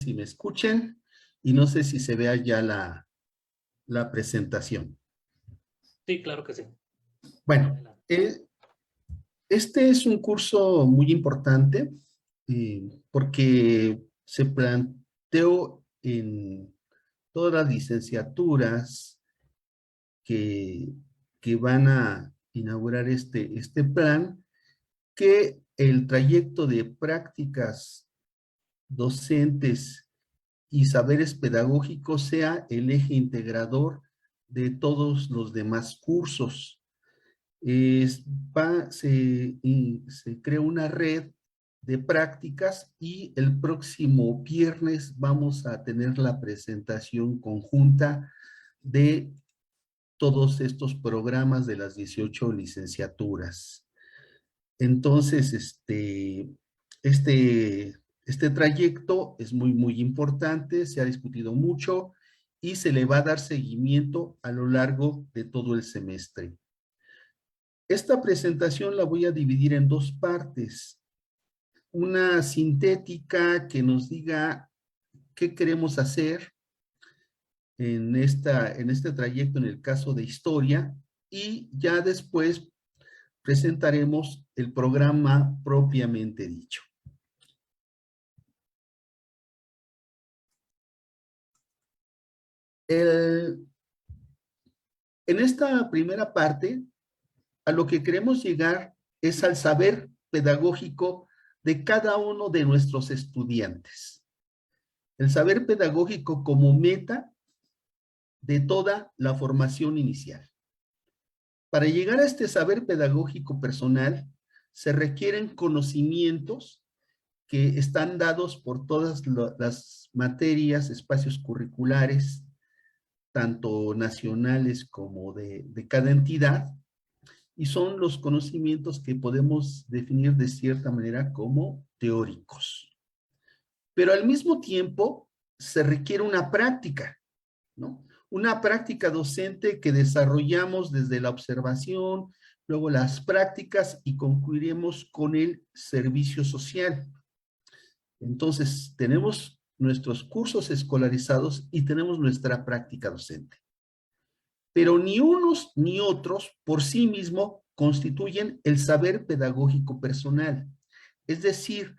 si me escuchen y no sé si se vea ya la presentación. Sí, claro que sí. Bueno, este es un curso muy importante porque se planteó en todas las licenciaturas que, que van a inaugurar este plan, que el trayecto de prácticas docentes y saberes pedagógicos sea el eje integrador de todos los demás cursos. Se crea una red de prácticas y el próximo viernes vamos a tener la presentación conjunta de todos estos programas de las 18 licenciaturas. Entonces, este trayecto es muy importante, se ha discutido mucho y se le va a dar seguimiento a lo largo de todo el semestre. Esta presentación la voy a dividir en dos partes. Una sintética que nos diga qué queremos hacer en este trayecto en el caso de historia, y ya después presentaremos el programa propiamente dicho. En esta primera parte, a lo que queremos llegar es al saber pedagógico de cada uno de nuestros estudiantes. El saber pedagógico como meta de toda la formación inicial. Para llegar a este saber pedagógico personal, se requieren conocimientos que están dados por todas las materias, espacios curriculares, tanto nacionales como de cada entidad, y son los conocimientos que podemos definir de cierta manera como teóricos. Pero al mismo tiempo se requiere una práctica, ¿no? Una práctica docente que desarrollamos desde la observación, luego las prácticas y concluiremos con el servicio social. Entonces, tenemos nuestros cursos escolarizados y tenemos nuestra práctica docente. Pero ni unos ni otros por sí mismos constituyen el saber pedagógico personal. Es decir,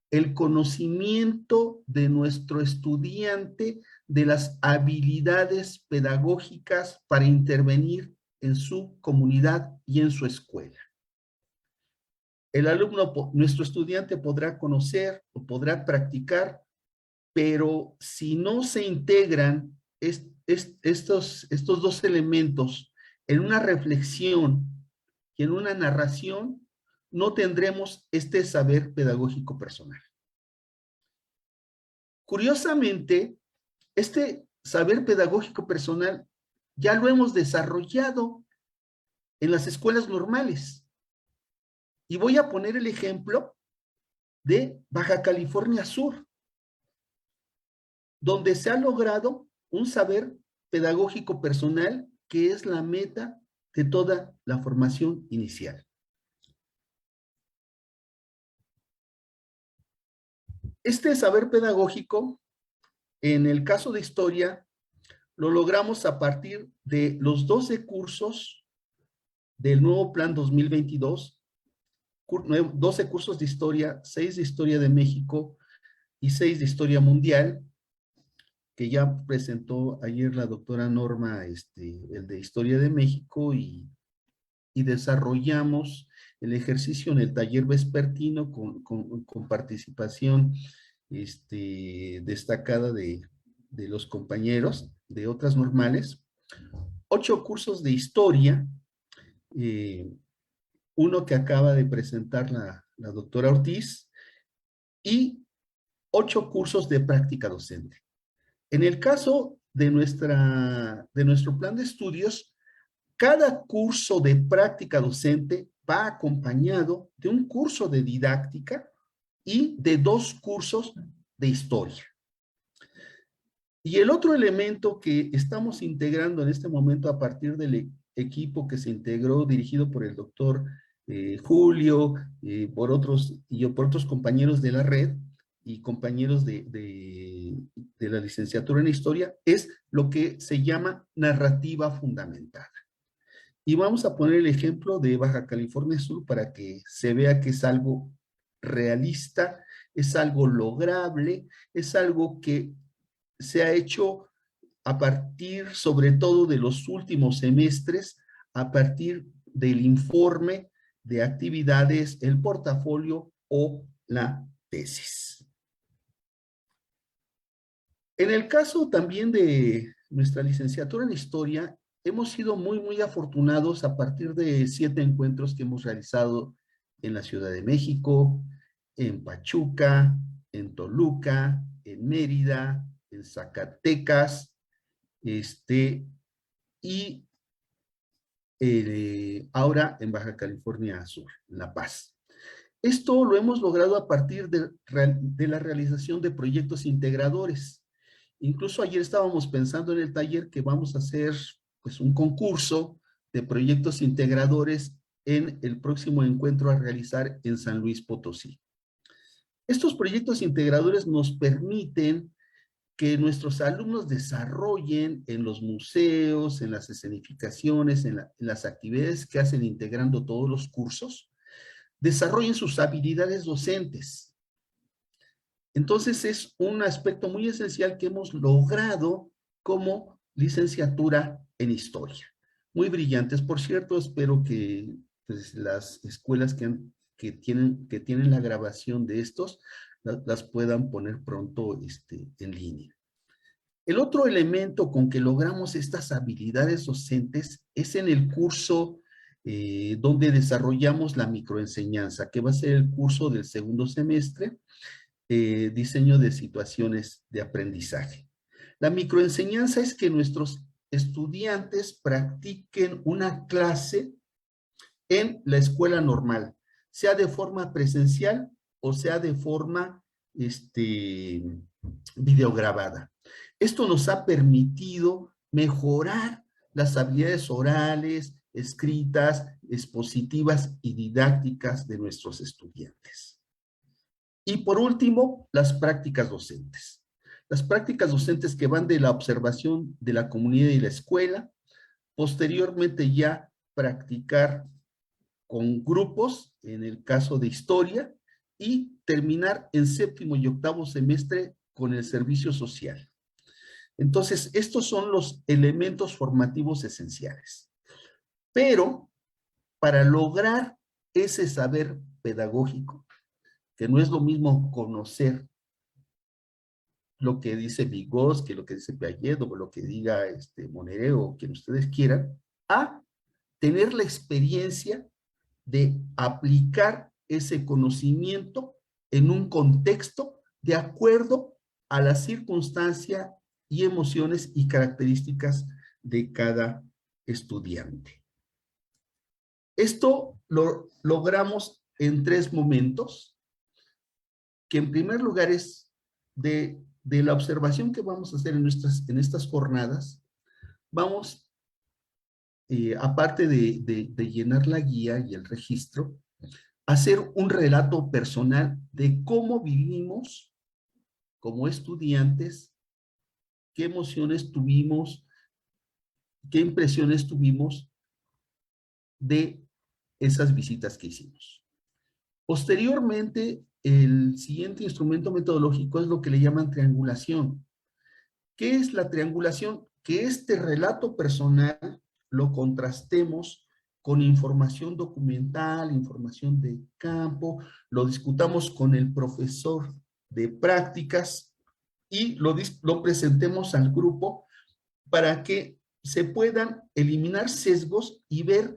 el conocimiento de nuestro estudiante de las habilidades pedagógicas para intervenir en su comunidad y en su escuela. El alumno, nuestro estudiante podrá conocer o podrá practicar, pero si no se integran estos dos elementos en una reflexión y en una narración, no tendremos este saber pedagógico personal. Curiosamente, este saber pedagógico personal ya lo hemos desarrollado en las escuelas normales. Y voy a poner el ejemplo de Baja California Sur, donde se ha logrado un saber pedagógico personal que es la meta de toda la formación inicial. Este saber pedagógico, en el caso de historia, lo logramos a partir de los 12 cursos del nuevo plan 2022, 12 cursos de historia, 6 de historia de México y 6 de historia mundial, que ya presentó ayer la doctora Norma, el de historia de México, y desarrollamos el ejercicio en el taller vespertino con participación destacada de los compañeros de otras normales, 8 cursos de historia, uno que acaba de presentar la doctora Ortiz, y 8 cursos de práctica docente. En el caso de nuestro plan de estudios, cada curso de práctica docente va acompañado de un curso de didáctica y de 2 cursos de historia. Y el otro elemento que estamos integrando en este momento a partir del equipo que se integró, dirigido por el doctor Julio, por otros compañeros de la red, y compañeros de la licenciatura en Historia, es lo que se llama narrativa fundamentada. Y vamos a poner el ejemplo de Baja California Sur para que se vea que es algo realista, es algo lograble, es algo que se ha hecho a partir, sobre todo, de los últimos semestres, a partir del informe de actividades, el portafolio o la tesis. En el caso también de nuestra licenciatura en Historia, hemos sido muy afortunados a partir de 7 encuentros que hemos realizado en la Ciudad de México, en Pachuca, en Toluca, en Mérida, en Zacatecas, y ahora en Baja California Sur, en La Paz. Esto lo hemos logrado a partir de la realización de proyectos integradores. Incluso ayer estábamos pensando en el taller que vamos a hacer pues un concurso de proyectos integradores en el próximo encuentro a realizar en San Luis Potosí. Estos proyectos integradores nos permiten que nuestros alumnos desarrollen en los museos, en las escenificaciones, en las actividades que hacen integrando todos los cursos, desarrollen sus habilidades docentes. Entonces es un aspecto muy esencial que hemos logrado como licenciatura en Historia. Muy brillantes, por cierto. Espero que pues, las escuelas que tienen la grabación de estos las puedan poner pronto en línea. El otro elemento con que logramos estas habilidades docentes es en el curso donde desarrollamos la microenseñanza, que va a ser el curso del segundo semestre, diseño de situaciones de aprendizaje. La microenseñanza es que nuestros estudiantes practiquen una clase en la escuela normal, sea de forma presencial o sea de forma videograbada. Esto nos ha permitido mejorar las habilidades orales, escritas, expositivas y didácticas de nuestros estudiantes. Y por último, las prácticas docentes. Las prácticas docentes que van de la observación de la comunidad y la escuela, posteriormente ya practicar con grupos, en el caso de Historia, y terminar en 7º y 8º semestre con el servicio social. Entonces, estos son los elementos formativos esenciales. Pero, para lograr ese saber pedagógico, que no es lo mismo conocer lo que dice Vygotsky, lo que dice Piaget, o lo que diga Monnet, o quien ustedes quieran, a tener la experiencia de aplicar ese conocimiento en un contexto de acuerdo a la circunstancia y emociones y características de cada estudiante. Esto lo logramos en 3 momentos, que en primer lugar es de la observación que vamos a hacer en estas jornadas. Vamos, aparte de llenar la guía y el registro, hacer un relato personal de cómo vivimos como estudiantes, qué emociones tuvimos, qué impresiones tuvimos de esas visitas que hicimos. Posteriormente, el siguiente instrumento metodológico es lo que le llaman triangulación. ¿Qué es la triangulación? Que este relato personal lo contrastemos con información documental, información de campo, lo discutamos con el profesor de prácticas y lo presentemos al grupo para que se puedan eliminar sesgos y ver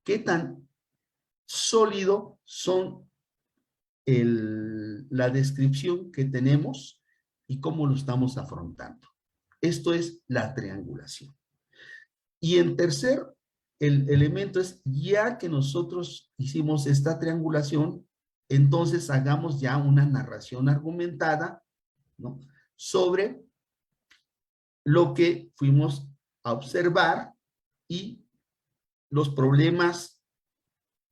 qué tan sólido son la descripción que tenemos y cómo lo estamos afrontando. Esto es la triangulación. Y en tercer, el elemento es, ya que nosotros hicimos esta triangulación, entonces hagamos ya una narración argumentada, ¿no?, sobre lo que fuimos a observar y los problemas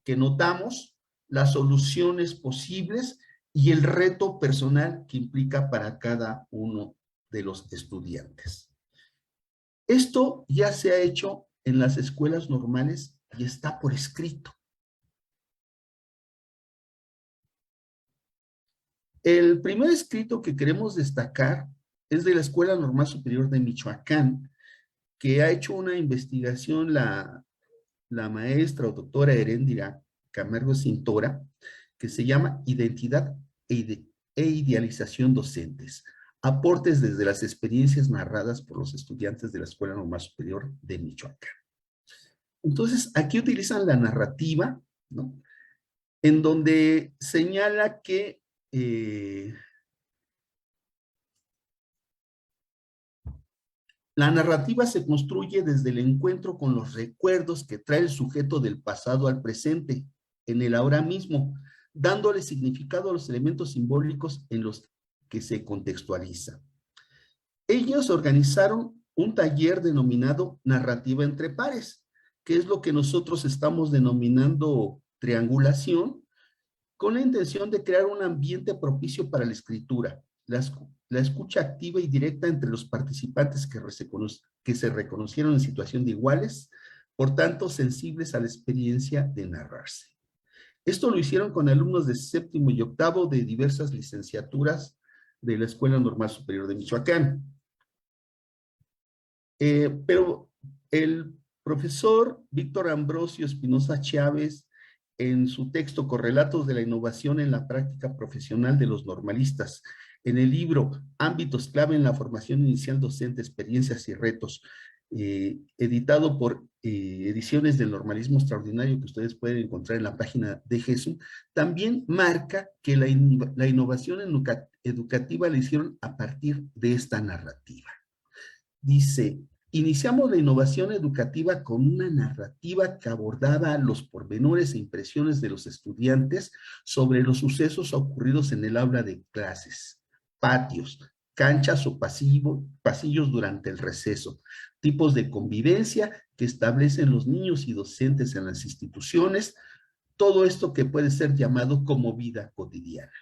que notamos, las soluciones posibles y el reto personal que implica para cada uno de los estudiantes. Esto ya se ha hecho en las escuelas normales y está por escrito. El primer escrito que queremos destacar es de la Escuela Normal Superior de Michoacán, que ha hecho una investigación la maestra o doctora Heréndira Camargo Cintora, que se llama Identidad e Idealización Docentes, aportes desde las experiencias narradas por los estudiantes de la Escuela Normal Superior de Michoacán. Entonces, aquí utilizan la narrativa, ¿no? En donde señala que la narrativa se construye desde el encuentro con los recuerdos que trae el sujeto del pasado al presente, en el ahora mismo, dándole significado a los elementos simbólicos en los que se contextualiza. Ellos organizaron un taller denominado Narrativa entre Pares, que es lo que nosotros estamos denominando triangulación, con la intención de crear un ambiente propicio para la escritura, la escucha activa y directa entre los participantes que se reconocieron en situación de iguales, por tanto sensibles a la experiencia de narrarse. Esto lo hicieron con alumnos de séptimo y octavo de diversas licenciaturas de la Escuela Normal Superior de Michoacán. Pero el profesor Víctor Ambrosio Espinosa Chávez, en su texto Correlatos de la Innovación en la Práctica Profesional de los Normalistas, en el libro Ámbitos clave en la formación inicial docente, experiencias y retos, editado por Ediciones del Normalismo Extraordinario, que ustedes pueden encontrar en la página de Jesús, también marca que la innovación educativa la hicieron a partir de esta narrativa. Dice, iniciamos la innovación educativa con una narrativa que abordaba los pormenores e impresiones de los estudiantes sobre los sucesos ocurridos en el aula de clases, patios, canchas o pasillos durante el receso, tipos de convivencia que establecen los niños y docentes en las instituciones, todo esto que puede ser llamado como vida cotidiana.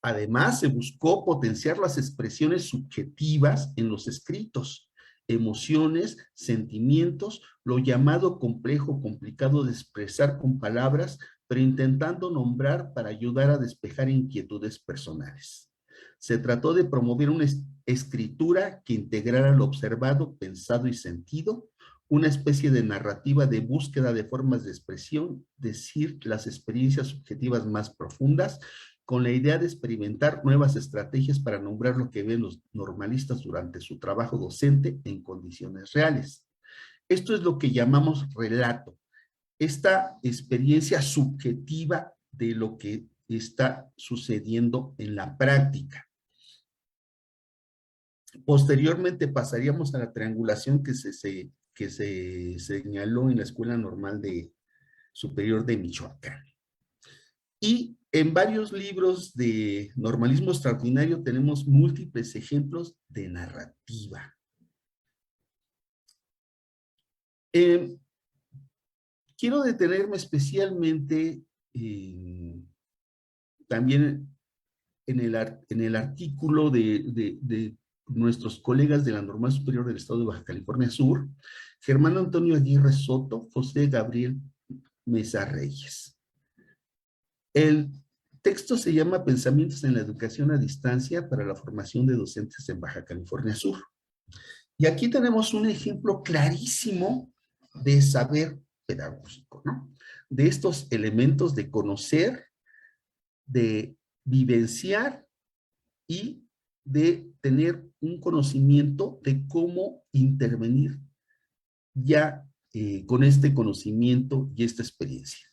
Además, se buscó potenciar las expresiones subjetivas en los escritos, emociones, sentimientos, lo llamado complejo, complicado de expresar con palabras, pero intentando nombrar para ayudar a despejar inquietudes personales. Se trató de promover una escritura que integrara lo observado, pensado y sentido, una especie de narrativa de búsqueda de formas de expresión, decir las experiencias subjetivas más profundas, con la idea de experimentar nuevas estrategias para nombrar lo que ven los normalistas durante su trabajo docente en condiciones reales. Esto es lo que llamamos relato, esta experiencia subjetiva de lo que está sucediendo en la práctica. Posteriormente pasaríamos a la triangulación que se señaló en la Escuela Normal Superior de Michoacán. Y en varios libros de normalismo extraordinario tenemos múltiples ejemplos de narrativa. Quiero detenerme especialmente también en el artículo de nuestros colegas de la Normal Superior del Estado de Baja California Sur, Germán Antonio Aguirre Soto, José Gabriel Mesa Reyes. El texto se llama Pensamientos en la Educación a Distancia para la Formación de Docentes en Baja California Sur. Y aquí tenemos un ejemplo clarísimo de saber pedagógico, ¿no? De estos elementos de conocer, de vivenciar y de tener un conocimiento de cómo intervenir ya con este conocimiento y esta experiencia.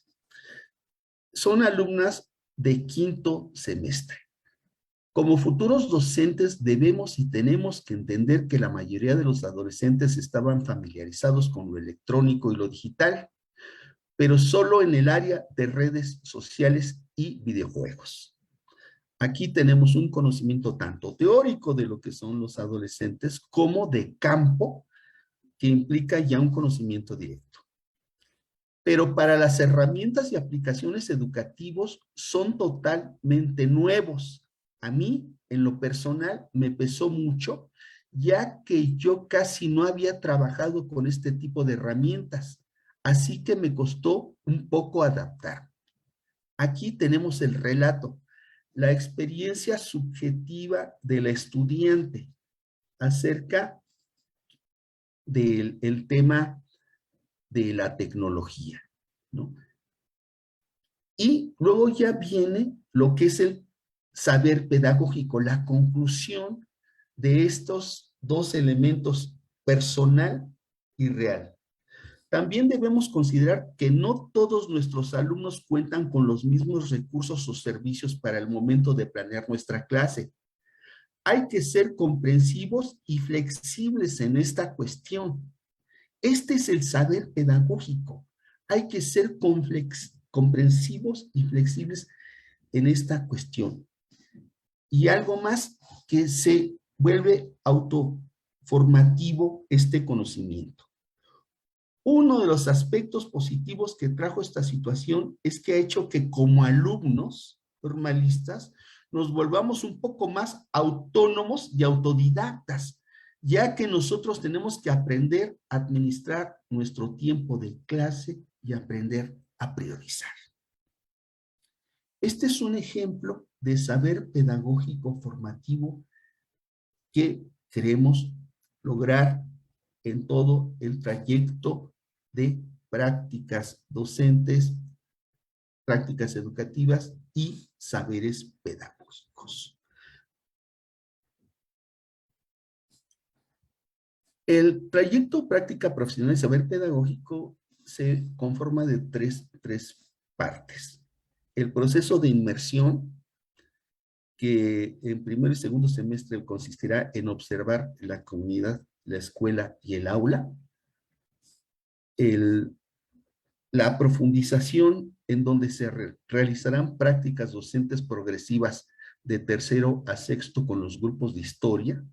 Son alumnas de quinto semestre. Como futuros docentes debemos y tenemos que entender que la mayoría de los adolescentes estaban familiarizados con lo electrónico y lo digital, pero solo en el área de redes sociales y videojuegos. Aquí tenemos un conocimiento tanto teórico de lo que son los adolescentes como de campo, que implica ya un conocimiento directo. pero para las herramientas y aplicaciones educativos son totalmente nuevos. A mí, en lo personal, me pesó mucho, ya que yo casi no había trabajado con este tipo de herramientas, así que me costó un poco adaptar. Aquí tenemos el relato, la experiencia subjetiva del estudiante acerca del tema de la tecnología, ¿no? Y luego ya viene lo que es el saber pedagógico, la conclusión de estos dos elementos, personal y real. También debemos considerar que no todos nuestros alumnos cuentan con los mismos recursos o servicios para el momento de planear nuestra clase. Hay que ser comprensivos y flexibles en esta cuestión. Este es el saber pedagógico. Hay que ser comprensivos y flexibles en esta cuestión. Y algo más, que se vuelve autoformativo este conocimiento. Uno de los aspectos positivos que trajo esta situación es que ha hecho que como alumnos normalistas nos volvamos un poco más autónomos y autodidactas, ya que nosotros tenemos que aprender a administrar nuestro tiempo de clase y aprender a priorizar. Este es un ejemplo de saber pedagógico formativo que queremos lograr en todo el trayecto de prácticas docentes, prácticas educativas y saberes pedagógicos. El trayecto práctica profesional y saber pedagógico se conforma de tres partes. El proceso de inmersión, que en primer y segundo semestre consistirá en observar la comunidad, la escuela y el aula. La profundización, en donde se realizarán prácticas docentes progresivas de tercero a sexto con los grupos de historia,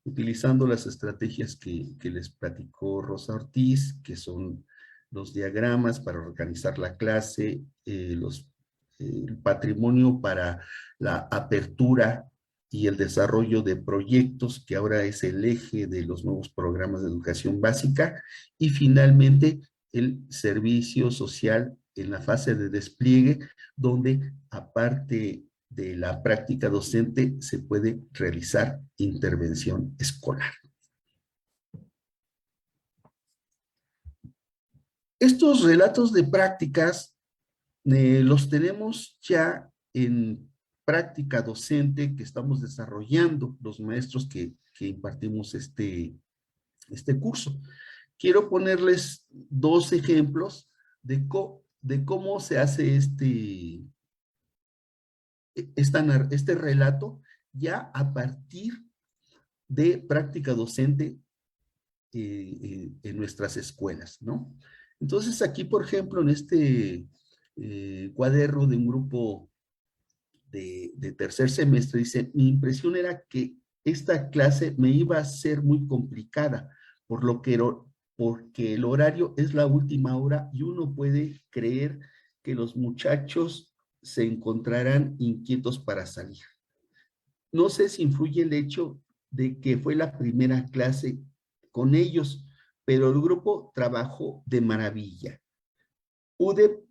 utilizando las estrategias que les platicó Rosa Ortiz, que son los diagramas para organizar la clase, el patrimonio para la apertura y el desarrollo de proyectos, que ahora es el eje de los nuevos programas de educación básica, y finalmente el servicio social en la fase de despliegue, donde aparte de la práctica docente se puede realizar intervención escolar. Estos relatos de prácticas los tenemos ya en práctica docente que estamos desarrollando los maestros que impartimos este curso. Quiero ponerles dos ejemplos de cómo se hace este relato ya a partir de práctica docente en nuestras escuelas, ¿no? Entonces aquí, por ejemplo, en este cuaderno de un grupo de tercer semestre, dice, mi impresión era que esta clase me iba a ser muy complicada, porque el horario es la última hora y uno puede creer que los muchachos se encontrarán inquietos para salir. No sé si influye el hecho de que fue la primera clase con ellos, pero el grupo trabajó de maravilla. Pude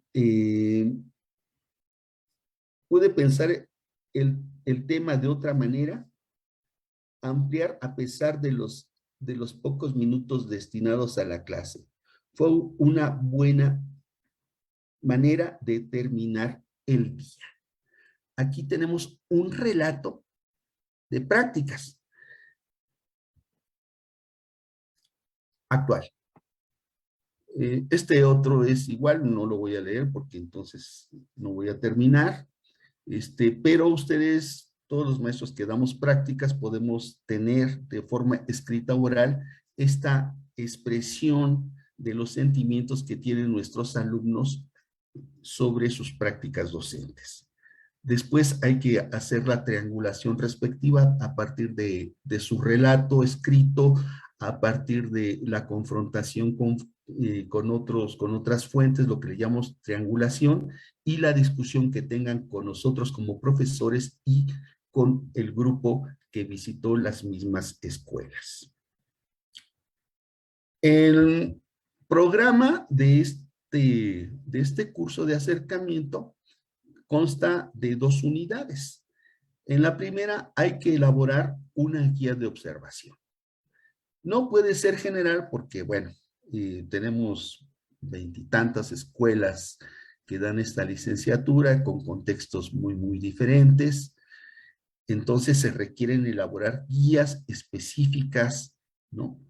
pensar el tema de otra manera, ampliar a pesar de los pocos minutos destinados a la clase. Fue una buena manera de terminar el día. Aquí tenemos un relato de prácticas actual. Este otro es igual, no lo voy a leer porque entonces no voy a terminar. Pero ustedes, todos los maestros que damos prácticas, podemos tener de forma escrita o oral esta expresión de los sentimientos que tienen nuestros alumnos sobre sus prácticas docentes. Después hay que hacer la triangulación respectiva a partir de su relato escrito, a partir de la confrontación con otras fuentes, lo que le llamamos triangulación, y la discusión que tengan con nosotros como profesores y con el grupo que visitó las mismas escuelas. El programa de este curso de acercamiento consta de 2 unidades. En la primera hay que elaborar una guía de observación. No puede ser general porque, bueno, tenemos 20 y tantas escuelas que dan esta licenciatura con contextos muy diferentes. Entonces se requieren elaborar guías específicas, ¿no?,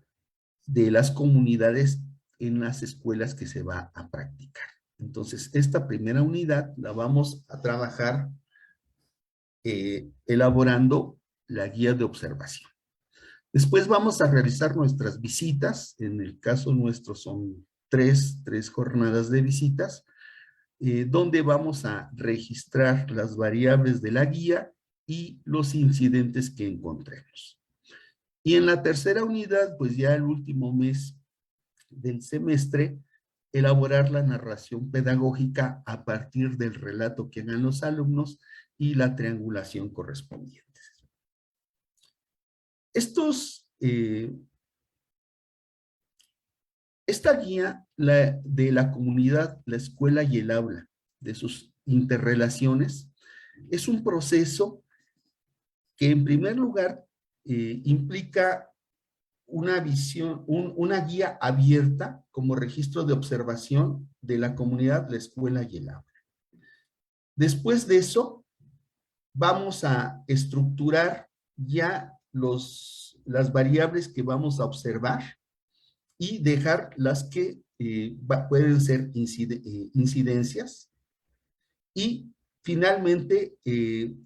de las comunidades en las escuelas que se va a practicar. Entonces, esta primera unidad la vamos a trabajar elaborando la guía de observación. Después vamos a realizar nuestras visitas. En el caso nuestro son tres jornadas de visitas, donde vamos a registrar las variables de la guía y los incidentes que encontremos. Y en la tercera unidad, pues ya el último mes del semestre, elaborar la narración pedagógica a partir del relato que hagan los alumnos y la triangulación correspondiente. Esta guía de la comunidad, la escuela y el aula, de sus interrelaciones, es un proceso que en primer lugar implica una visión, una guía abierta como registro de observación de la comunidad, la escuela y el aula. Después de eso, vamos a estructurar ya las variables que vamos a observar y dejar las que pueden ser incidencias, y finalmente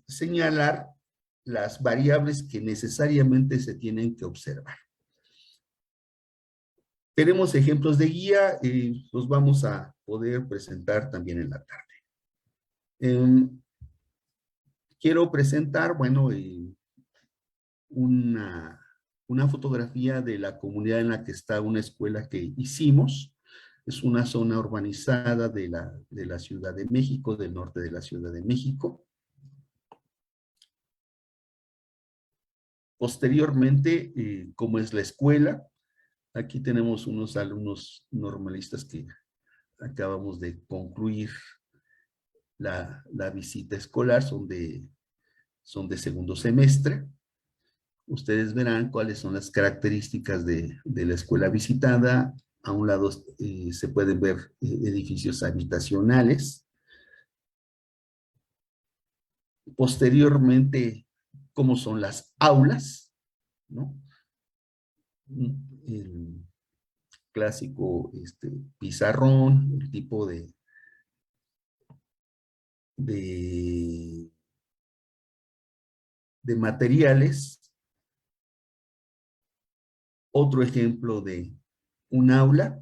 señalar las variables que necesariamente se tienen que observar. Tenemos ejemplos de guía, los vamos a poder presentar también en la tarde. Quiero presentar, bueno, una fotografía de la comunidad en la que está una escuela que hicimos. Es una zona urbanizada de la Ciudad de México, del norte de la Ciudad de México. Posteriormente, como es la escuela, aquí tenemos unos alumnos normalistas que acabamos de concluir la visita escolar, son de segundo semestre. Ustedes verán cuáles son las características de la escuela visitada. A un lado se pueden ver edificios habitacionales. Posteriormente, cómo son las aulas, ¿no? El clásico pizarrón, el tipo de materiales. Otro ejemplo de un aula,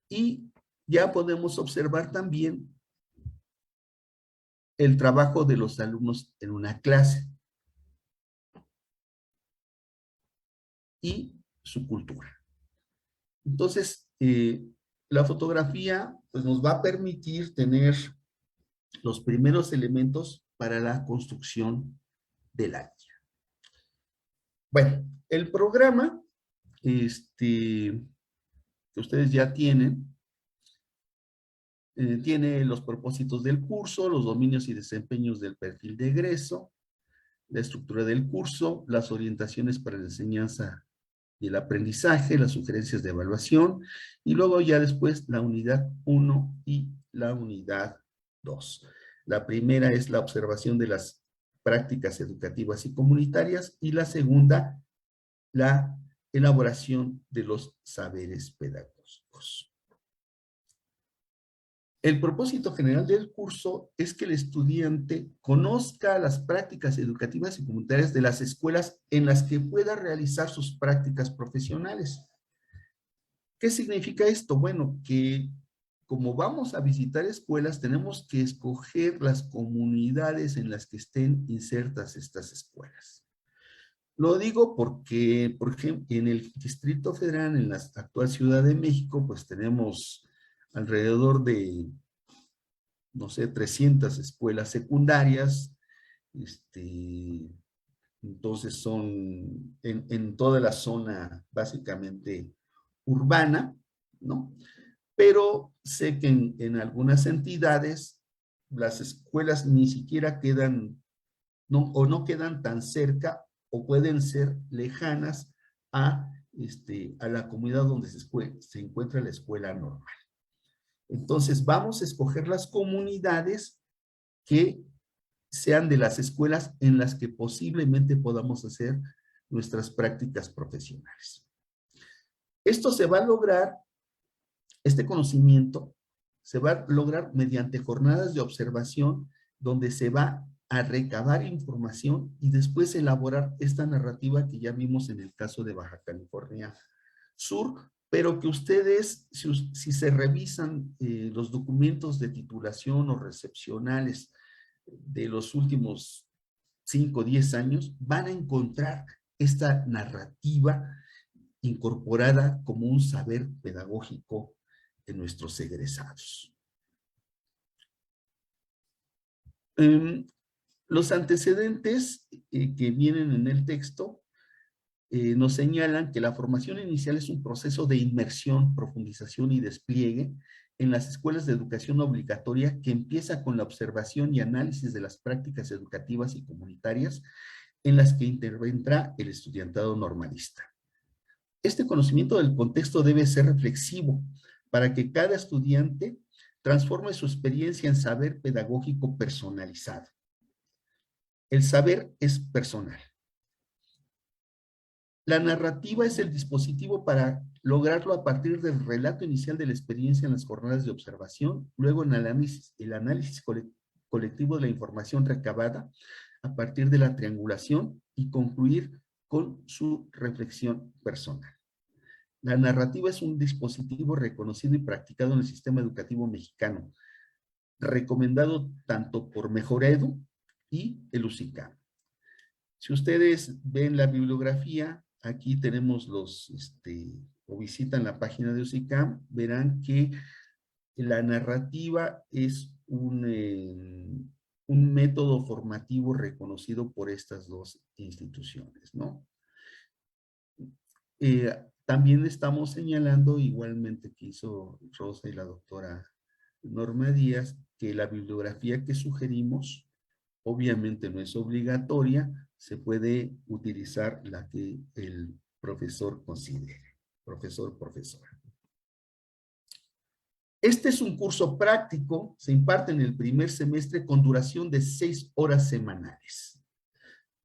y ya podemos observar también el trabajo de los alumnos en una clase y su cultura. Entonces, la fotografía pues, nos va a permitir tener los primeros elementos para la construcción de la guía. Bueno, el programa que ustedes ya tienen, tiene los propósitos del curso, los dominios y desempeños del perfil de egreso, la estructura del curso, las orientaciones para la enseñanza y el aprendizaje, las sugerencias de evaluación, y luego ya después la unidad 1 y la unidad 2. La primera es la observación de las prácticas educativas y comunitarias, y la segunda, la elaboración de los saberes pedagógicos. El propósito general del curso es que el estudiante conozca las prácticas educativas y comunitarias de las escuelas en las que pueda realizar sus prácticas profesionales. ¿Qué significa esto? Bueno, que como vamos a visitar escuelas, tenemos que escoger las comunidades en las que estén insertas estas escuelas. Lo digo porque, por ejemplo, en el Distrito Federal, en la actual Ciudad de México, pues tenemos alrededor de, no sé, 300 escuelas secundarias. Entonces son en toda la zona básicamente urbana, ¿no? Pero sé que en algunas entidades las escuelas ni siquiera quedan, no, o no quedan tan cerca o pueden ser lejanas a la comunidad donde se encuentra la escuela normal. Entonces vamos a escoger las comunidades que sean de las escuelas en las que posiblemente podamos hacer nuestras prácticas profesionales. Esto se va a lograr, este conocimiento se va a lograr mediante jornadas de observación donde se va a recabar información y después elaborar esta narrativa que ya vimos en el caso de Baja California Sur, pero que ustedes, si se revisan los documentos de titulación o recepcionales de los últimos 5 o 10 años, van a encontrar esta narrativa incorporada como un saber pedagógico de nuestros egresados. Los antecedentes que vienen en el texto nos señalan que la formación inicial es un proceso de inmersión, profundización y despliegue en las escuelas de educación obligatoria que empieza con la observación y análisis de las prácticas educativas y comunitarias en las que intervendrá el estudiantado normalista. Este conocimiento del contexto debe ser reflexivo para que cada estudiante transforme su experiencia en saber pedagógico personalizado. El saber es personal. La narrativa es el dispositivo para lograrlo a partir del relato inicial de la experiencia en las jornadas de observación, luego en el análisis colectivo de la información recabada a partir de la triangulación y concluir con su reflexión personal. La narrativa es un dispositivo reconocido y practicado en el sistema educativo mexicano, recomendado tanto por Mejoredu y el UCICAM. Si ustedes ven la bibliografía, aquí tenemos o visitan la página de UCICAM, verán que la narrativa es un método formativo reconocido por estas dos instituciones, ¿no? También estamos señalando, igualmente que hizo Rosa y la doctora Norma Díaz, que la bibliografía que sugerimos obviamente no es obligatoria, se puede utilizar la que el profesor considere, profesora. Este es un curso práctico, se imparte en el primer semestre con duración de 6 horas semanales.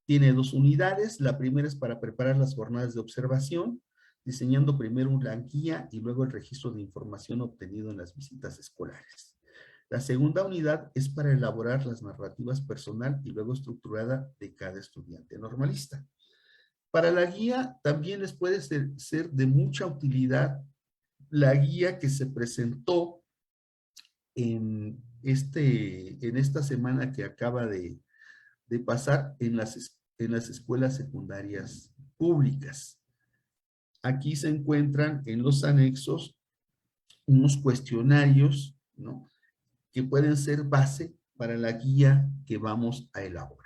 Tiene 2 unidades, la primera es para preparar las jornadas de observación, diseñando primero una guía y luego el registro de información obtenido en las visitas escolares. La segunda unidad es para elaborar las narrativas personal y luego estructurada de cada estudiante normalista. Para la guía también les puede ser de mucha utilidad la guía que se presentó en esta semana que acaba de pasar en las escuelas secundarias públicas. Aquí se encuentran en los anexos unos cuestionarios, ¿no?, que pueden ser base para la guía que vamos a elaborar.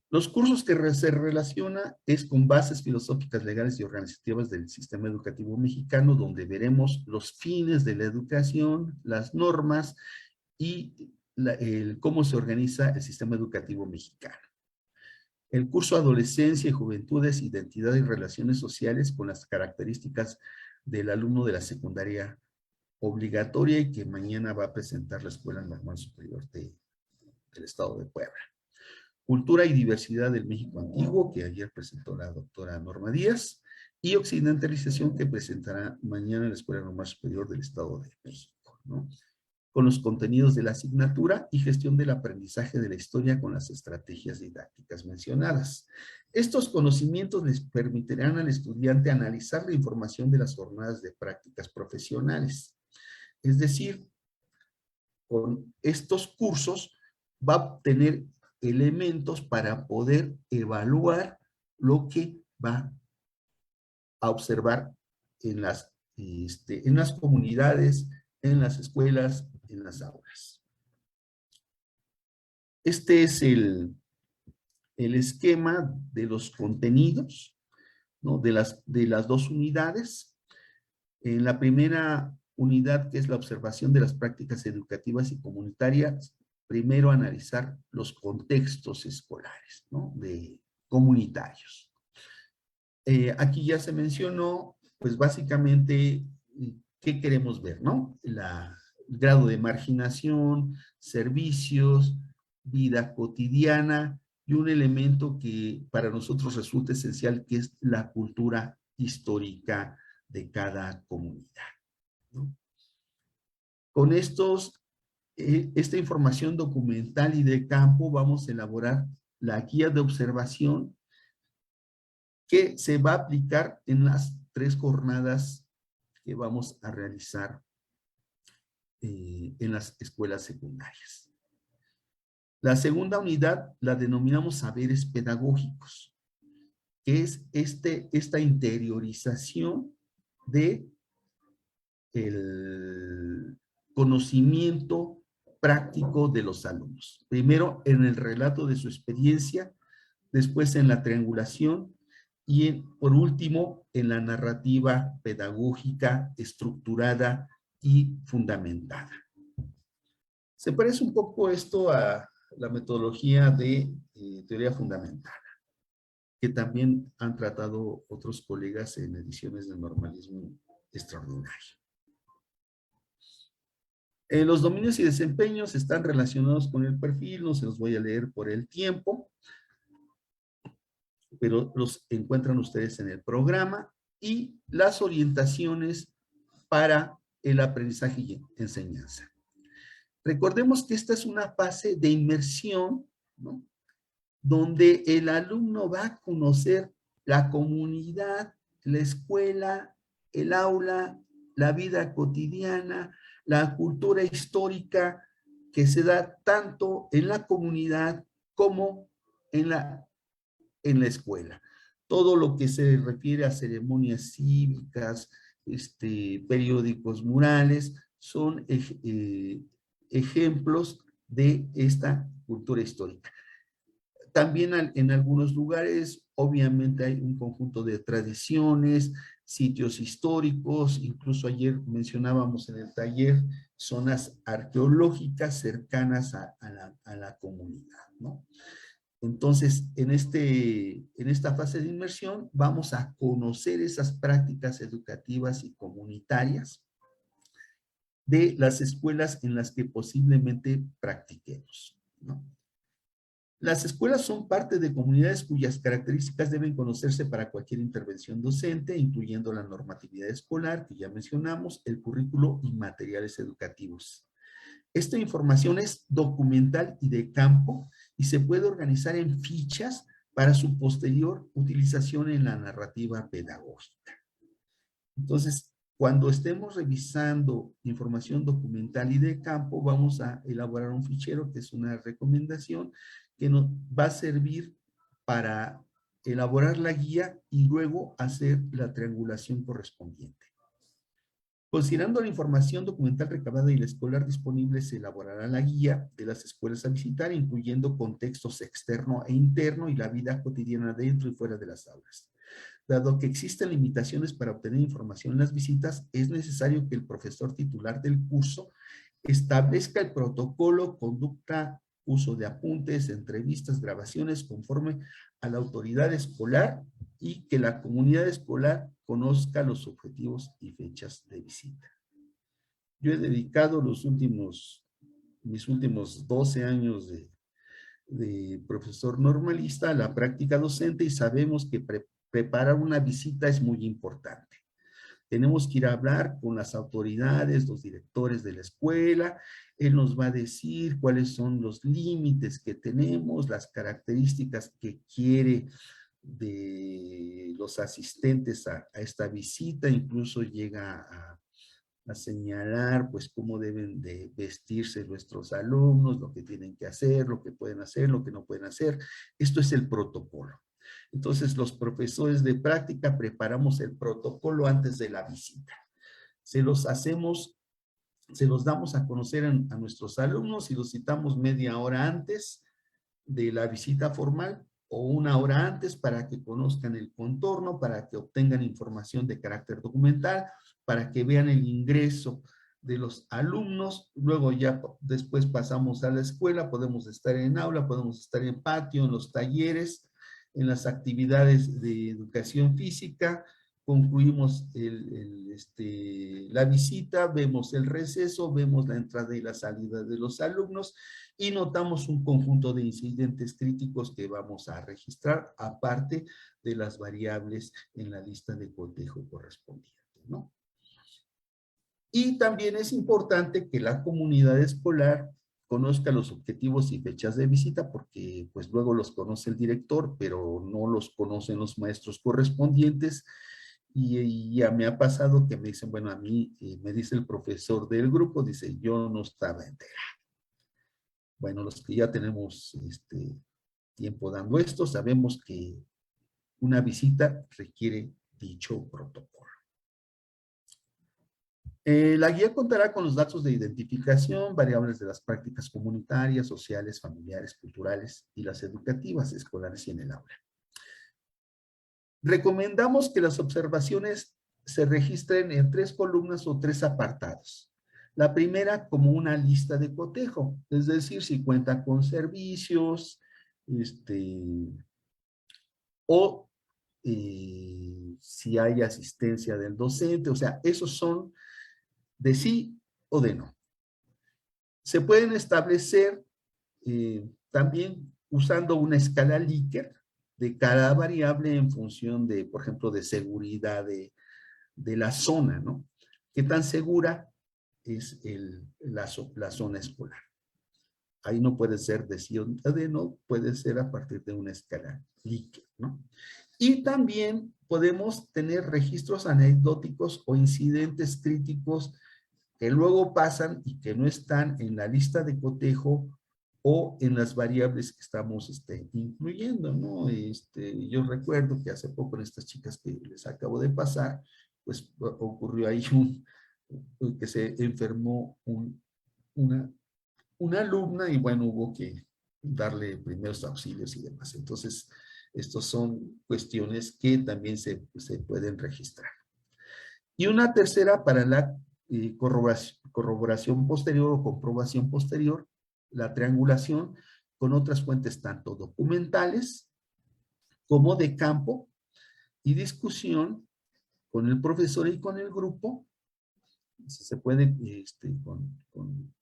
Los cursos que se relaciona es con bases filosóficas, legales y organizativas del sistema educativo mexicano, donde veremos los fines de la educación, las normas y cómo se organiza el sistema educativo mexicano. El curso Adolescencia y Juventudes, Identidad y Relaciones Sociales con las características del alumno de la secundaria obligatoria y que mañana va a presentar la Escuela Normal Superior del Estado de Puebla. Cultura y Diversidad del México Antiguo, que ayer presentó la doctora Norma Díaz, y Occidentalización, que presentará mañana la Escuela Normal Superior del Estado de México, ¿no?, con los contenidos de la asignatura y gestión del aprendizaje de la historia con las estrategias didácticas mencionadas. Estos conocimientos les permitirán al estudiante analizar la información de las jornadas de prácticas profesionales. Es decir, con estos cursos va a obtener elementos para poder evaluar lo que va a observar en las comunidades, en las escuelas, en las aulas. Este es el esquema de los contenidos, ¿no? de las dos unidades. En la primera unidad, que es la observación de las prácticas educativas y comunitarias, primero analizar los contextos escolares, ¿no? Comunitarios. Aquí ya se mencionó, pues básicamente, ¿qué queremos ver, no? El grado de marginación, servicios, vida cotidiana y un elemento que para nosotros resulta esencial, que es la cultura histórica de cada comunidad, ¿no? Con esta información documental y de campo, vamos a elaborar la guía de observación que se va a aplicar en las 3 jornadas que vamos a realizar en las escuelas secundarias. La segunda unidad la denominamos saberes pedagógicos, que es esta interiorización de el conocimiento práctico de los alumnos. Primero en el relato de su experiencia, después en la triangulación y por último en la narrativa pedagógica estructurada y fundamentada. Se parece un poco esto a la metodología de teoría fundamentada, que también han tratado otros colegas en ediciones de normalismo extraordinario. Los dominios y desempeños están relacionados con el perfil, no se los voy a leer por el tiempo, pero los encuentran ustedes en el programa, y las orientaciones para el aprendizaje y enseñanza. Recordemos que esta es una fase de inmersión, ¿no? Donde el alumno va a conocer la comunidad, la escuela, el aula, la vida cotidiana, la cultura histórica que se da tanto en la comunidad como en la escuela. Todo lo que se refiere a ceremonias cívicas, periódicos murales, son ejemplos de esta cultura histórica. También en algunos lugares, obviamente, hay un conjunto de tradiciones, sitios históricos, incluso ayer mencionábamos en el taller zonas arqueológicas cercanas a la comunidad, ¿no? Entonces, en esta fase de inmersión vamos a conocer esas prácticas educativas y comunitarias de las escuelas en las que posiblemente practiquemos, ¿no? Las escuelas son parte de comunidades cuyas características deben conocerse para cualquier intervención docente, incluyendo la normatividad escolar, que ya mencionamos, el currículo y materiales educativos. Esta información es documental y de campo y se puede organizar en fichas para su posterior utilización en la narrativa pedagógica. Entonces, cuando estemos revisando información documental y de campo, vamos a elaborar un fichero que es una recomendación que nos va a servir para elaborar la guía y luego hacer la triangulación correspondiente. Considerando la información documental recabada y la escolar disponible, se elaborará la guía de las escuelas a visitar, incluyendo contextos externo e interno y la vida cotidiana dentro y fuera de las aulas. Dado que existen limitaciones para obtener información en las visitas, es necesario que el profesor titular del curso establezca el protocolo, conducta, uso de apuntes, entrevistas, grabaciones conforme a la autoridad escolar y que la comunidad escolar conozca los objetivos y fechas de visita. Yo he dedicado mis últimos 12 años de profesor normalista a la práctica docente y sabemos que preparar una visita es muy importante. Tenemos que ir a hablar con las autoridades, los directores de la escuela. Él nos va a decir cuáles son los límites que tenemos, las características que quiere de los asistentes a esta visita, incluso llega a señalar pues cómo deben de vestirse nuestros alumnos, lo que tienen que hacer, lo que pueden hacer, lo que no pueden hacer. Esto es el protocolo. Entonces, los profesores de práctica preparamos el protocolo antes de la visita. Se los damos a conocer a nuestros alumnos y los citamos media hora antes de la visita formal o una hora antes para que conozcan el contorno, para que obtengan información de carácter documental, para que vean el ingreso de los alumnos. Luego ya después pasamos a la escuela, podemos estar en aula, podemos estar en patio, en los talleres, en las actividades de educación física. Concluimos la visita, vemos el receso, vemos la entrada y la salida de los alumnos y notamos un conjunto de incidentes críticos que vamos a registrar, aparte de las variables en la lista de cotejo correspondiente, ¿no? Y también es importante que la comunidad escolar conozca los objetivos y fechas de visita, porque pues luego los conoce el director, pero no los conocen los maestros correspondientes. Y ya me ha pasado que me dicen, bueno, a mí me dice el profesor del grupo, dice, yo no estaba enterado. Bueno, los que ya tenemos tiempo dando esto, sabemos que una visita requiere dicho protocolo. La guía contará con los datos de identificación, variables de las prácticas comunitarias, sociales, familiares, culturales y las educativas, escolares y en el aula. Recomendamos que las observaciones se registren en 3 columnas o 3 apartados. La primera como una lista de cotejo, es decir, si cuenta con servicios, o si hay asistencia del docente, o sea, esos son de sí o de no. Se pueden establecer también usando una escala Likert de cada variable en función de, por ejemplo, de seguridad de la zona, ¿no? ¿Qué tan segura es la zona escolar? Ahí no puede ser de sí o de no, puede ser a partir de una escala Likert, ¿no? Y también podemos tener registros anecdóticos o incidentes críticos que luego pasan y que no están en la lista de cotejo o en las variables que estamos incluyendo, ¿no? Yo recuerdo que hace poco en estas chicas que les acabo de pasar, pues ocurrió ahí que se enfermó una alumna y bueno, hubo que darle primeros auxilios y demás. Entonces, estos son cuestiones que también se pueden registrar. Y una tercera para la corroboración posterior o comprobación posterior, la triangulación con otras fuentes tanto documentales como de campo y discusión con el profesor y con el grupo. Se puede con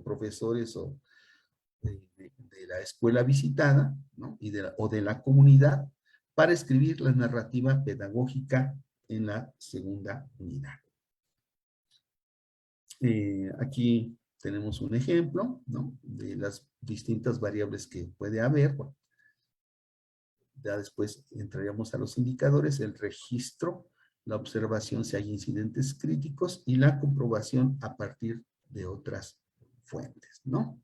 profesores o de la escuela visitada, ¿no? O de la comunidad para escribir la narrativa pedagógica en la segunda unidad. Aquí tenemos un ejemplo, ¿no? De las distintas variables que puede haber. Bueno, ya después entraríamos a los indicadores, el registro, la observación si hay incidentes críticos y la comprobación a partir de otras fuentes, ¿no?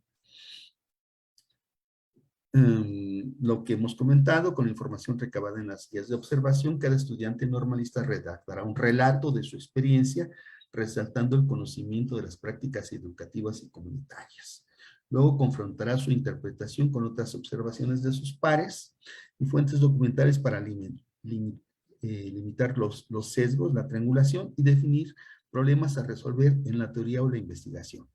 Lo que hemos comentado con la información recabada en las guías de observación, cada estudiante normalista redactará un relato de su experiencia, resaltando el conocimiento de las prácticas educativas y comunitarias. Luego confrontará su interpretación con otras observaciones de sus pares y fuentes documentales para limitar los sesgos, la triangulación y definir problemas a resolver en la teoría o la investigación.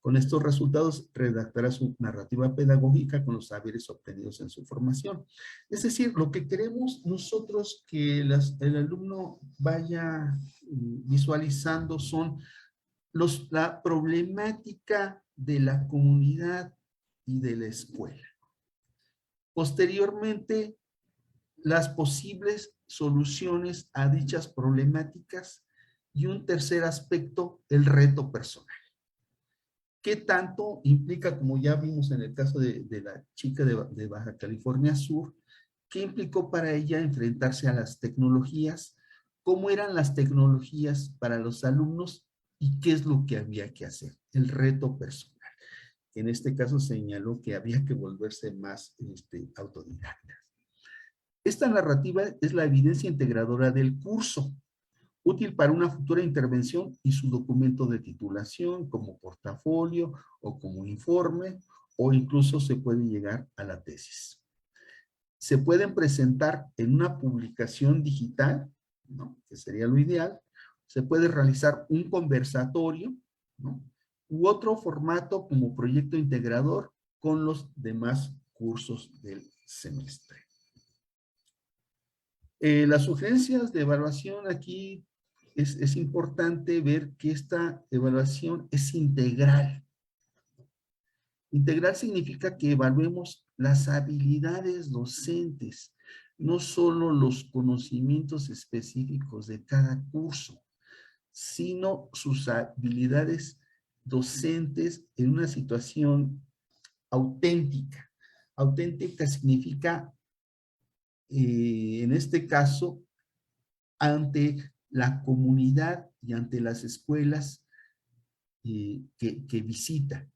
Con estos resultados redactará su narrativa pedagógica con los saberes obtenidos en su formación. Es decir, lo que queremos nosotros que el alumno vaya visualizando son la problemática de la comunidad y de la escuela. Posteriormente, las posibles soluciones a dichas problemáticas y un tercer aspecto, el reto personal. ¿Qué tanto implica, como ya vimos en el caso de la chica de Baja California Sur, qué implicó para ella enfrentarse a las tecnologías cómo eran las tecnologías para los alumnos y qué es lo que había que hacer, el reto personal. En este caso señaló que había que volverse más autodidactas. Esta narrativa es la evidencia integradora del curso, útil para una futura intervención y su documento de titulación como portafolio o como informe, o incluso se puede llegar a la tesis. Se pueden presentar en una publicación digital, ¿no?, que sería lo ideal. Se puede realizar un conversatorio, ¿no?, u otro formato como proyecto integrador con los demás cursos del semestre. Las sugerencias de evaluación aquí es importante ver que esta evaluación es integral. Integral significa que evaluemos las habilidades docentes, no solo los conocimientos específicos de cada curso, sino sus habilidades docentes en una situación auténtica. Auténtica significa, en este caso, ante la comunidad y ante las escuelas que visita.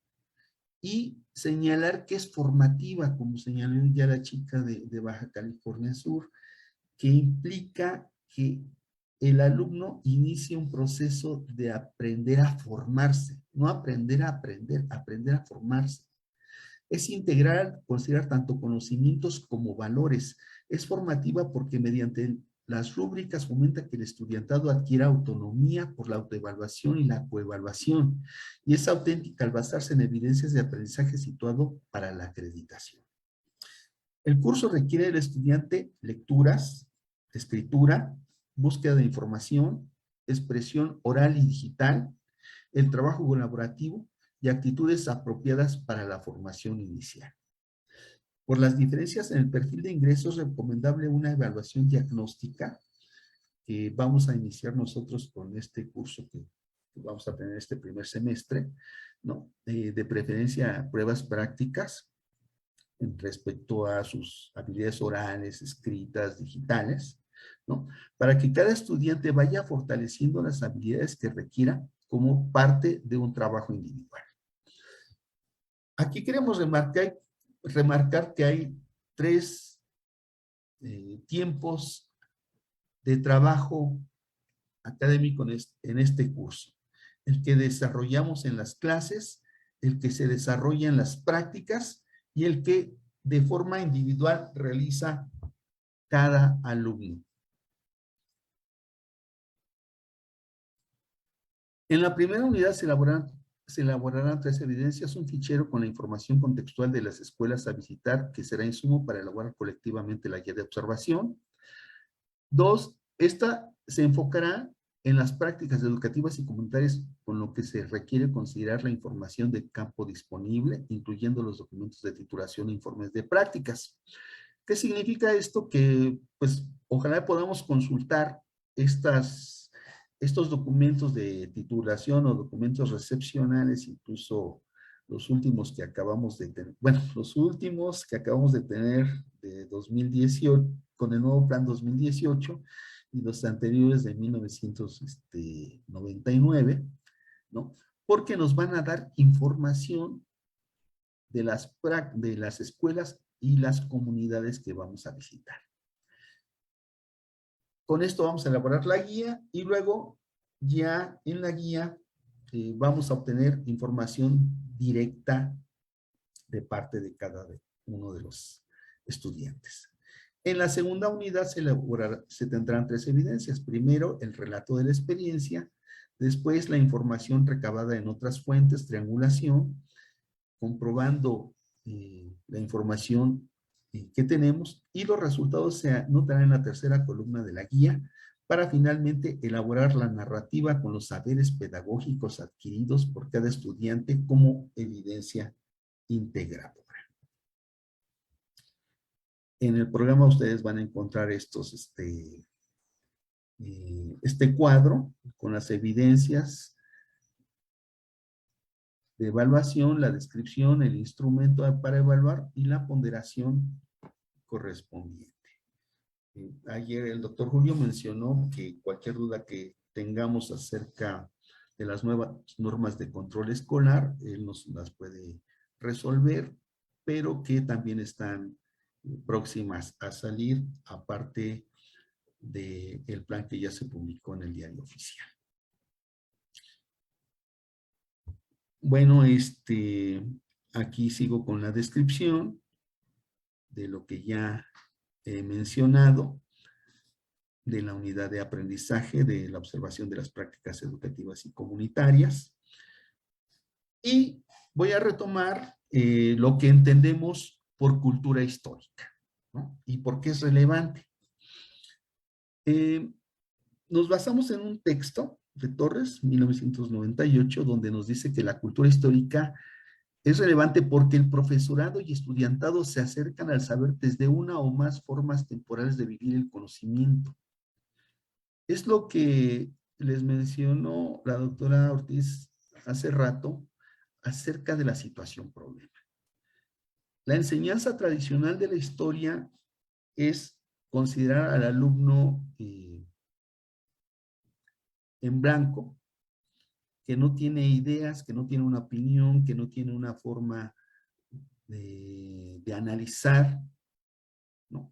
Y señalar que es formativa, como señaló ya la chica de Baja California Sur, que implica que el alumno inicie un proceso de aprender a formarse, no aprender a aprender, aprender a formarse. Es integral considerar tanto conocimientos como valores. Es formativa porque mediante las rúbricas fomenta que el estudiantado adquiera autonomía por la autoevaluación y la coevaluación. Y es auténtica al basarse en evidencias de aprendizaje situado para la acreditación. El curso requiere del estudiante lecturas, escritura, búsqueda de información, expresión oral y digital, el trabajo colaborativo y actitudes apropiadas para la formación inicial. Por las diferencias en el perfil de ingresos, es recomendable una evaluación diagnóstica que vamos a iniciar nosotros con este curso que vamos a tener este primer semestre, ¿no? De preferencia pruebas prácticas en respecto a sus habilidades orales, escritas, digitales, ¿no? Para que cada estudiante vaya fortaleciendo las habilidades que requiera como parte de un trabajo individual. Aquí queremos remarcar que hay tres tiempos de trabajo académico en este curso. El que desarrollamos en las clases, el que se desarrolla en las prácticas y el que de forma individual realiza cada alumno. En la primera unidad se elaborarán tres evidencias, un fichero con la información contextual de las escuelas a visitar, que será insumo para elaborar colectivamente la guía de observación. Dos, esta se enfocará en las prácticas educativas y comunitarias, con lo que se requiere considerar la información de campo disponible, incluyendo los documentos de titulación e informes de prácticas. ¿Qué significa esto? Que, pues, ojalá podamos consultar estos documentos de titulación o documentos recepcionales, incluso los últimos que acabamos de tener, bueno, los últimos que acabamos de tener de 2018, con el nuevo plan 2018, y los anteriores de 1999, ¿no? Porque nos van a dar información de las escuelas y las comunidades que vamos a visitar. Con esto vamos a elaborar la guía y luego ya en la guía vamos a obtener información directa de parte de cada uno de los estudiantes. En la segunda unidad se tendrán tres evidencias. Primero, el relato de la experiencia. Después, la información recabada en otras fuentes, triangulación, comprobando la información que tenemos, y los resultados se anotarán en la tercera columna de la guía para finalmente elaborar la narrativa con los saberes pedagógicos adquiridos por cada estudiante como evidencia integradora. En el programa ustedes van a encontrar este cuadro con las evidencias de evaluación, la descripción, el instrumento para evaluar y la ponderación correspondiente. Ayer el doctor Julio mencionó que cualquier duda que tengamos acerca de las nuevas normas de control escolar, él nos las puede resolver, pero que también están próximas a salir, aparte del plan que ya se publicó en el diario oficial. Bueno, aquí sigo con la descripción de lo que ya he mencionado, de la unidad de aprendizaje, de la observación de las prácticas educativas y comunitarias. Y voy a retomar lo que entendemos por cultura histórica, ¿no? Y por qué es relevante. Nos basamos en un texto de Torres, 1998, donde nos dice que la cultura histórica es relevante porque el profesorado y estudiantado se acercan al saber desde una o más formas temporales de vivir el conocimiento. Es lo que les mencionó la doctora Ortiz hace rato acerca de la situación problema. La enseñanza tradicional de la historia es considerar al alumno en blanco, que no tiene ideas, que no tiene una opinión, que no tiene una forma de analizar, ¿no?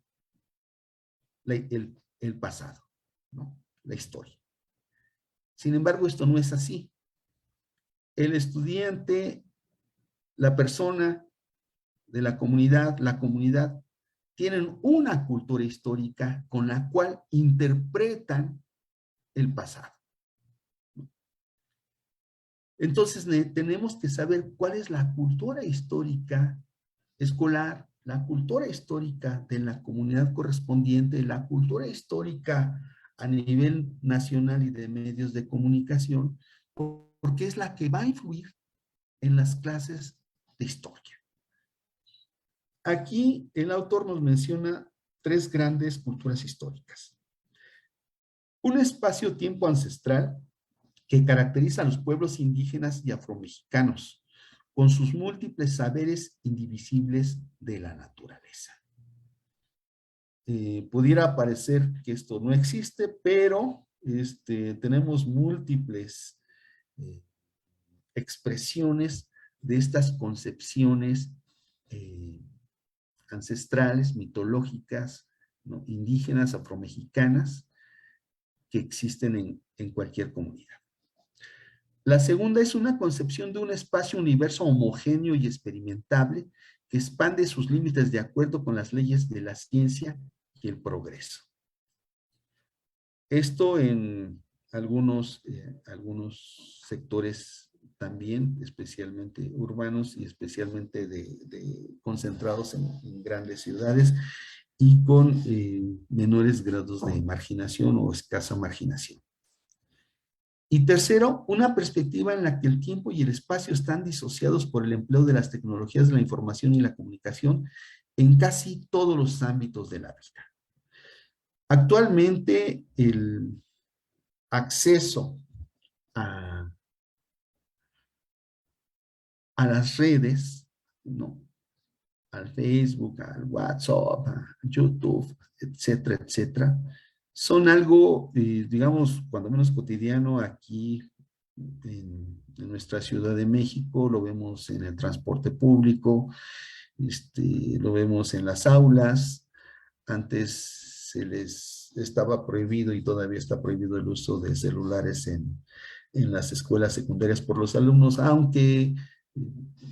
el pasado, ¿no? La historia. Sin embargo, esto no es así. El estudiante, la persona de la comunidad tienen una cultura histórica con la cual interpretan el pasado. Entonces, tenemos que saber cuál es la cultura histórica escolar, la cultura histórica de la comunidad correspondiente, la cultura histórica a nivel nacional y de medios de comunicación, porque es la que va a influir en las clases de historia. Aquí el autor nos menciona 3 grandes culturas históricas. Un espacio-tiempo ancestral que caracteriza a los pueblos indígenas y afromexicanos, con sus múltiples saberes indivisibles de la naturaleza. Pudiera parecer que esto no existe, pero tenemos múltiples expresiones de estas concepciones ancestrales, mitológicas, ¿no? Indígenas, afromexicanas, que existen en cualquier comunidad. La segunda es una concepción de un espacio-universo homogéneo y experimentable que expande sus límites de acuerdo con las leyes de la ciencia y el progreso. Esto en algunos sectores también, especialmente urbanos y especialmente concentrados en grandes ciudades y con menores grados de marginación o escasa marginación. Y tercero, una perspectiva en la que el tiempo y el espacio están disociados por el empleo de las tecnologías de la información y la comunicación en casi todos los ámbitos de la vida. Actualmente, el acceso a las redes, ¿no? Al Facebook, al WhatsApp, a YouTube, etcétera, etcétera, son algo, digamos, cuando menos cotidiano aquí en nuestra Ciudad de México. Lo vemos en el transporte público, lo vemos en las aulas. Antes se les estaba prohibido y todavía está prohibido el uso de celulares en las escuelas secundarias por los alumnos, aunque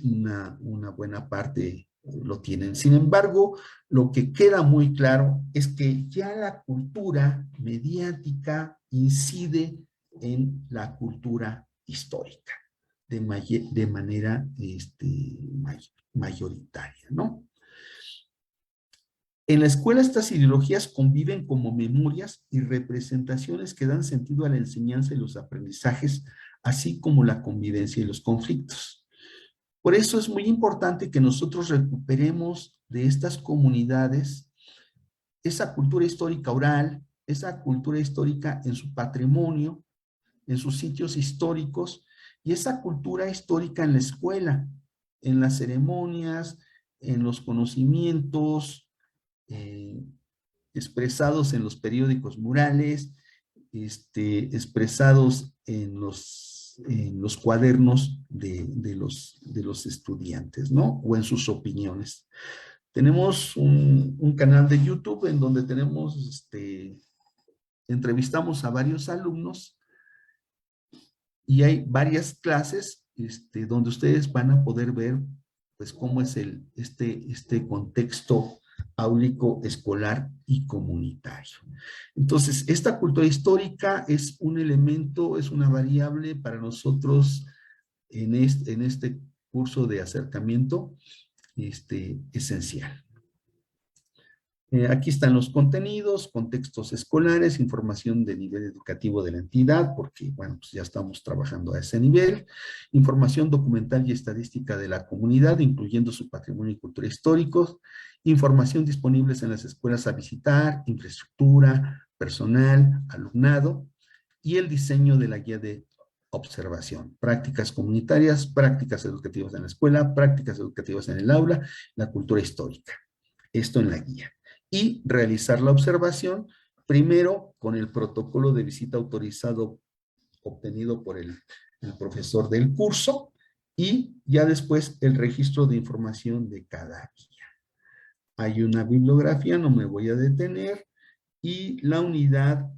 una buena parte lo tienen. Sin embargo, lo que queda muy claro es que ya la cultura mediática incide en la cultura histórica de manera mayoritaria, ¿no? En la escuela estas ideologías conviven como memorias y representaciones que dan sentido a la enseñanza y los aprendizajes, así como la convivencia y los conflictos. Por eso es muy importante que nosotros recuperemos de estas comunidades esa cultura histórica oral, esa cultura histórica en su patrimonio, en sus sitios históricos, y esa cultura histórica en la escuela, en las ceremonias, en los conocimientos, expresados en los periódicos murales, expresados en los cuadernos de los estudiantes, ¿no? O en sus opiniones. Tenemos un canal de YouTube en donde tenemos, entrevistamos a varios alumnos y hay varias clases donde ustedes van a poder ver pues cómo es este contexto áulico, escolar y comunitario. Entonces, esta cultura histórica es un elemento, es una variable para nosotros en este curso de acercamiento esencial. Aquí están los contenidos, contextos escolares, información de nivel educativo de la entidad, porque, bueno, pues ya estamos trabajando a ese nivel, información documental y estadística de la comunidad, incluyendo su patrimonio y cultura históricos, información disponibles en las escuelas a visitar, infraestructura, personal, alumnado, y el diseño de la guía de observación, prácticas comunitarias, prácticas educativas en la escuela, prácticas educativas en el aula, la cultura histórica. Esto en la guía. Y realizar la observación, primero con el protocolo de visita autorizado obtenido por el profesor del curso y ya después el registro de información de cada guía. Hay una bibliografía, no me voy a detener, y la unidad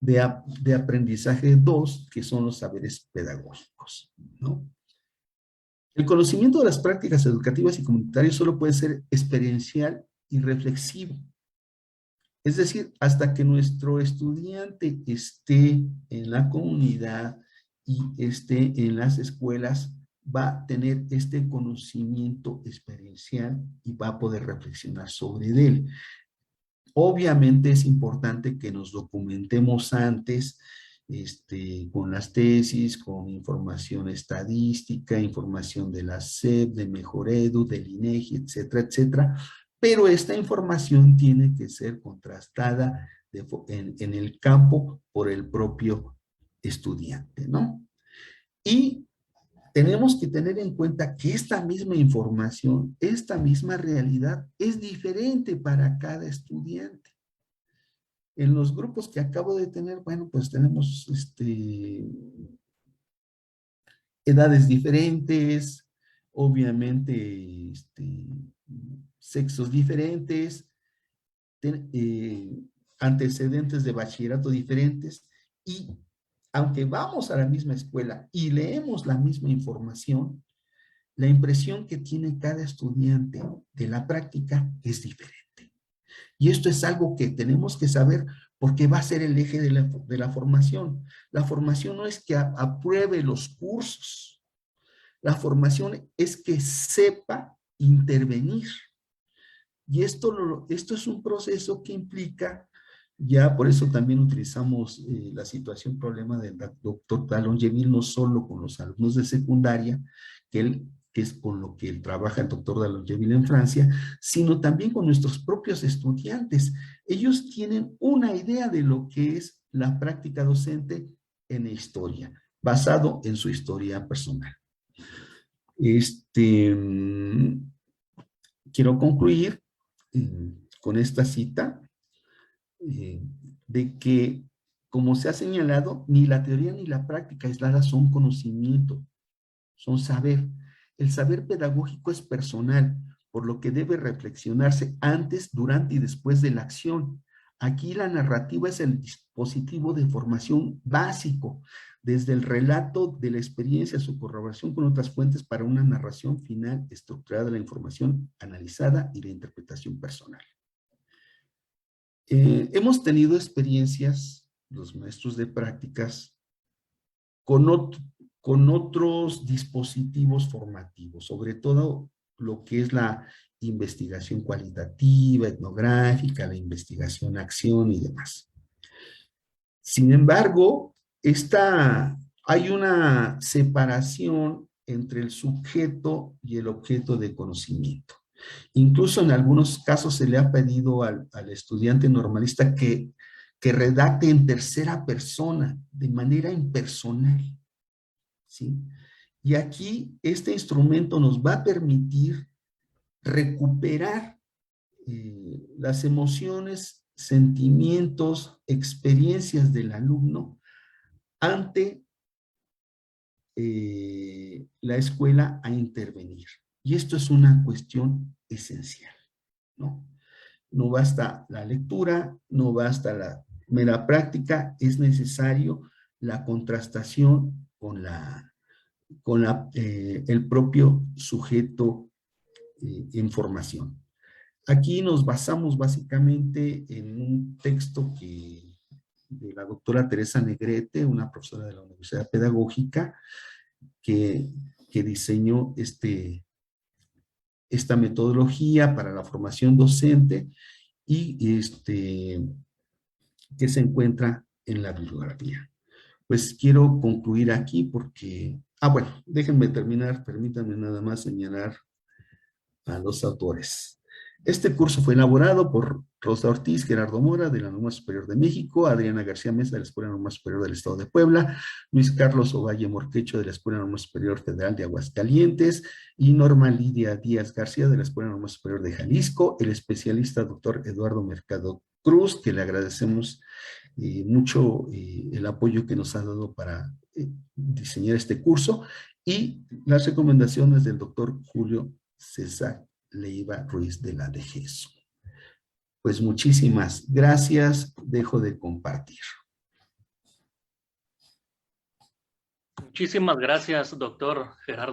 de aprendizaje 2, que son los saberes pedagógicos, ¿no? El conocimiento de las prácticas educativas y comunitarias solo puede ser experiencial y reflexivo. Es decir, hasta que nuestro estudiante esté en la comunidad y esté en las escuelas, va a tener este conocimiento experiencial y va a poder reflexionar sobre él. Obviamente es importante que nos documentemos antes, con las tesis, con información estadística, información de la SEP, de Mejoredu, del INEGI, etcétera, etcétera, pero esta información tiene que ser contrastada en el campo por el propio estudiante, ¿no? Y tenemos que tener en cuenta que esta misma información, esta misma realidad es diferente para cada estudiante. En los grupos que acabo de tener, bueno, pues tenemos edades diferentes, obviamente sexos diferentes, antecedentes de bachillerato diferentes, y aunque vamos a la misma escuela y leemos la misma información, la impresión que tiene cada estudiante de la práctica es diferente. Y esto es algo que tenemos que saber porque va a ser el eje de la formación. La formación no es que apruebe los cursos. La formación es que sepa intervenir. Y esto es un proceso que implica, ya por eso también utilizamos la situación problema del doctor Dallon-Geville, no solo con los alumnos de secundaria, que es con lo que él trabaja el doctor Dallon-Geville en Francia, sino también con nuestros propios estudiantes. Ellos tienen una idea de lo que es la práctica docente en historia, basado en su historia personal. Quiero concluir con esta cita de que, como se ha señalado, ni la teoría ni la práctica aislada son conocimiento, son saber. El saber pedagógico es personal, por lo que debe reflexionarse antes, durante y después de la acción. Aquí la narrativa es el dispositivo de formación básico, desde el relato de la experiencia, su corroboración con otras fuentes para una narración final estructurada de la información analizada y la interpretación personal. Hemos tenido experiencias, los maestros de prácticas, con otros dispositivos formativos, sobre todo lo que es la investigación cualitativa, etnográfica, la investigación acción y demás. Sin embargo, hay una separación entre el sujeto y el objeto de conocimiento. Incluso en algunos casos se le ha pedido al estudiante normalista que redacte en tercera persona, de manera impersonal, ¿sí? Y aquí este instrumento nos va a permitir recuperar las emociones, sentimientos, experiencias del alumno ante la escuela a intervenir. Y esto es una cuestión esencial, ¿no? No basta la lectura, no basta la mera práctica, es necesario la contrastación con el propio sujeto en formación. Aquí nos basamos básicamente en un texto de la doctora Teresa Negrete, una profesora de la Universidad Pedagógica, que diseñó esta metodología para la formación docente y que se encuentra en la bibliografía. Pues quiero concluir aquí porque, bueno, déjenme terminar, permítanme nada más señalar a los autores. Este curso fue elaborado por Rosa Ortiz, Gerardo Mora, de la Normal Superior de México, Adriana García Mesa, de la Escuela Normal Superior del Estado de Puebla, Luis Carlos Ovalle Morquecho, de la Escuela Normal Superior Federal de Aguascalientes, y Norma Lidia Díaz García, de la Escuela Normal Superior de Jalisco, el especialista doctor Eduardo Mercado Cruz, que le agradecemos mucho el apoyo que nos ha dado para diseñar este curso, y las recomendaciones del doctor Julio César Leiva Ruiz de la DGESO. Pues muchísimas gracias, dejo de compartir. Muchísimas gracias, doctor Gerardo.